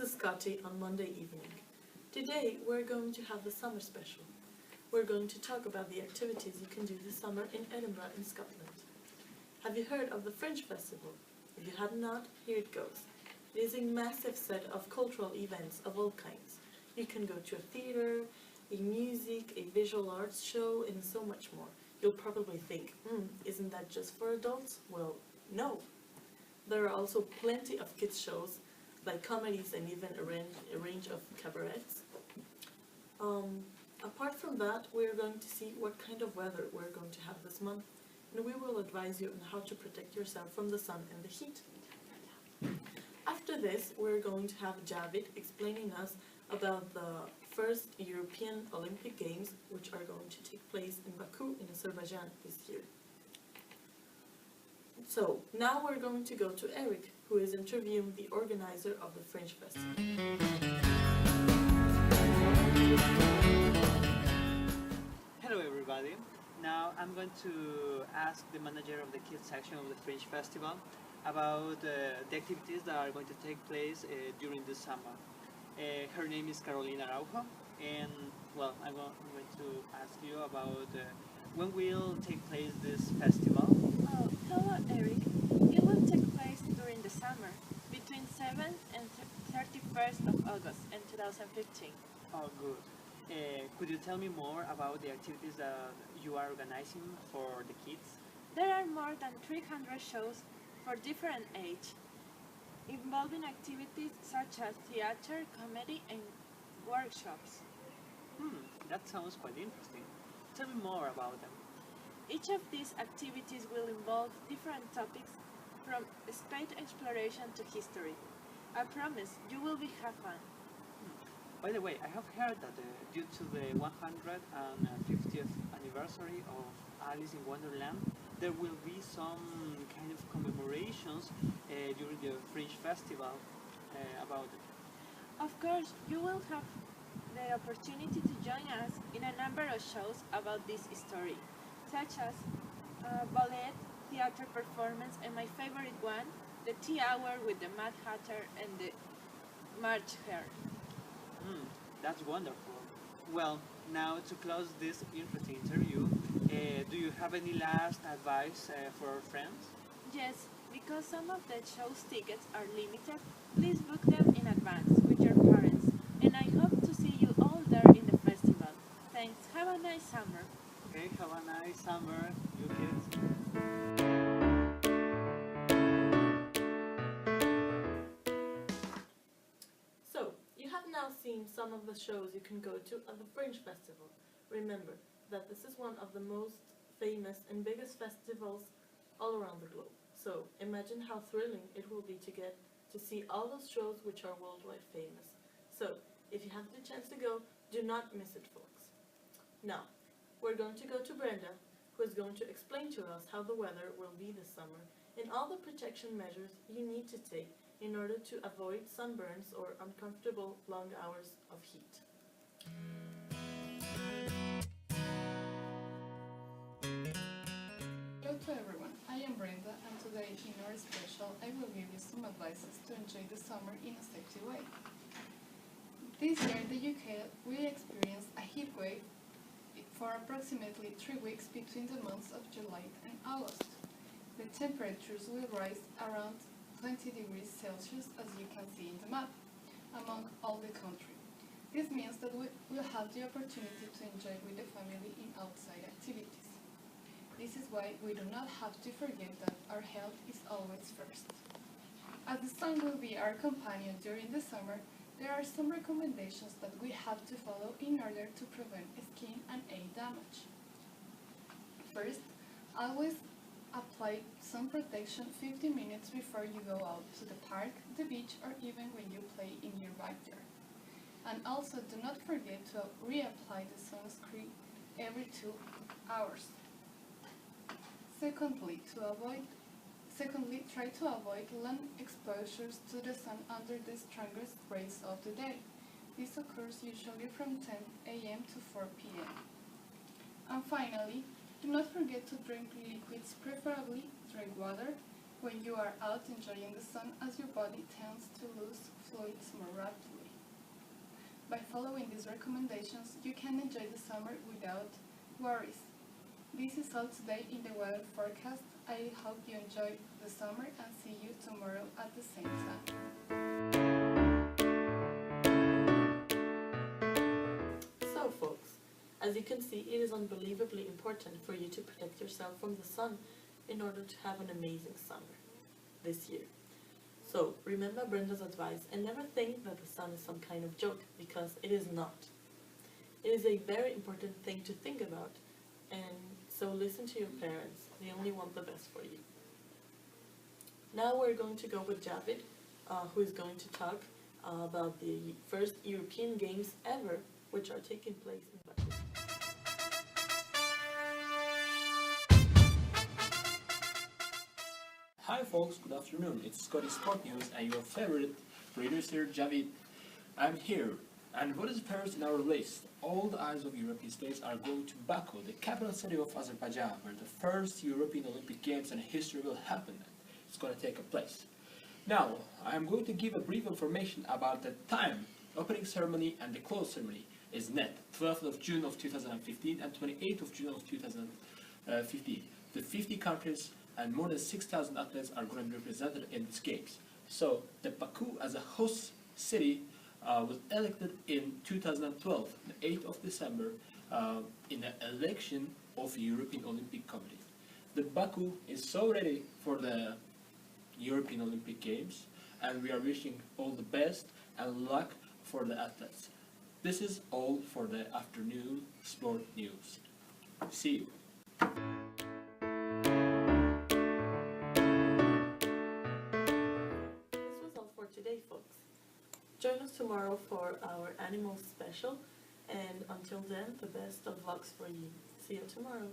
is Scotty on Monday evening. Today we're going to have the summer special. We're going to talk about the activities you can do this summer in Edinburgh in Scotland. Have you heard of the Fringe Festival? If you have not, here it goes. It is a massive set of cultural events of all kinds. You can go to a theatre, a music, a visual arts show, and so much more. You'll probably think, isn't that just for adults? Well, no. There are also plenty of kids shows, like comedies and even a range of cabarets. Apart from that, we're going to see what kind of weather we're going to have this month, and we will advise you on how to protect yourself from the sun and the heat. After this, we're going to have Javid explaining us about the first European Olympic Games, which are going to take place in Baku in Azerbaijan this year. So, now we're going to go to Eric, who is interviewing the organizer of the Fringe Festival. Hello everybody. Now I'm going to ask the manager of the kids section of the Fringe Festival about the activities that are going to take place during the summer. Her name is Carolina Araujo, and well, I'm going to ask you about when will take place this festival. Oh, hello Eric. It will take place during the summer, between 7th and 31st of August in 2015. Oh, good. Could you tell me more about the activities that you are organizing for the kids? There are more than 300 shows for different age, involving activities such as theater, comedy, and workshops. That sounds quite interesting. Tell me more about them. Each of these activities will involve different topics from space exploration to history. I promise you will have fun. By the way, I have heard that due to the 150th anniversary of Alice in Wonderland, there will be some kind of commemorations during the Fringe Festival about it. Of course, you will have the opportunity to join us in a number of shows about this story, such as ballet, theater performance, and my favorite one, the Tea Hour with the Mad Hatter and the March Hare. That's wonderful. Well, now to close this interesting interview, do you have any last advice for our friends? Yes, because some of the show's tickets are limited, please book them in advance with your parents, and I hope to see you all there in the festival. Thanks, have a nice summer. Okay, have a nice summer, you kids. So, you have now seen some of the shows you can go to at the Fringe Festival. Remember that this is one of the most famous and biggest festivals all around the globe. So, imagine how thrilling it will be to get to see all those shows which are worldwide famous. So, if you have the chance to go, do not miss it, folks. Now, we're going to go to Brenda, who is going to explain to us how the weather will be this summer and all the protection measures you need to take in order to avoid sunburns or uncomfortable long hours of heat. Hello to everyone, I am Brenda, and today in our special I will give you some advices to enjoy the summer in a safety way. This year the UK will experience a heat wave for approximately 3 weeks between the months of July and August. The temperatures will rise around 20 degrees Celsius, as you can see in the map, among all the country. This means that we will have the opportunity to enjoy with the family in outside activities. This is why we do not have to forget that our health is always first. As the sun will be our companion during the summer, there are some recommendations that we have to follow in order to prevent skin and eye damage. First, always apply sun protection 15 minutes before you go out to the park, the beach, or even when you play in your backyard. And also do not forget to reapply the sunscreen every 2 hours. Secondly, try to avoid long exposures to the sun under the strongest rays of the day. This occurs usually from 10 a.m. to 4 p.m. And finally, do not forget to drink liquids, preferably drink water, when you are out enjoying the sun as your body tends to lose fluids more rapidly. By following these recommendations, you can enjoy the summer without worries. This is all today in the weather forecast. I hope you enjoy the summer and see you tomorrow at the same time. So folks, as you can see, it is unbelievably important for you to protect yourself from the sun in order to have an amazing summer this year. So remember Brenda's advice and never think that the sun is some kind of joke, because it is not. It is a very important thing to think about, and so listen to your parents. They only want the best for you. Now we're going to go with Javid, who is going to talk about the first European Games ever, which are taking place in Baku. Hi folks, good afternoon. It's Scotty Sport News and your favorite producer Javid. I'm here. And what is first in our list? All the eyes of European states are going to Baku, the capital city of Azerbaijan, where the first European Olympic Games in history will happen. It's going to take place. Now, I'm going to give a brief information about the time. Opening ceremony and the close ceremony is net 12th of June of 2015 and 28th of June of 2015. The 50 countries and more than 6,000 athletes are going to be represented in these games. So, the Baku as a host city was elected in 2012, the 8th of December, in the election of the European Olympic Committee. The Baku is so ready for the European Olympic Games, and we are wishing all the best and luck for the athletes. This is all for the afternoon sport news. See you. This was all for today, folks. Join us tomorrow for our animal special, and until then, the best of lucks for you. See you tomorrow.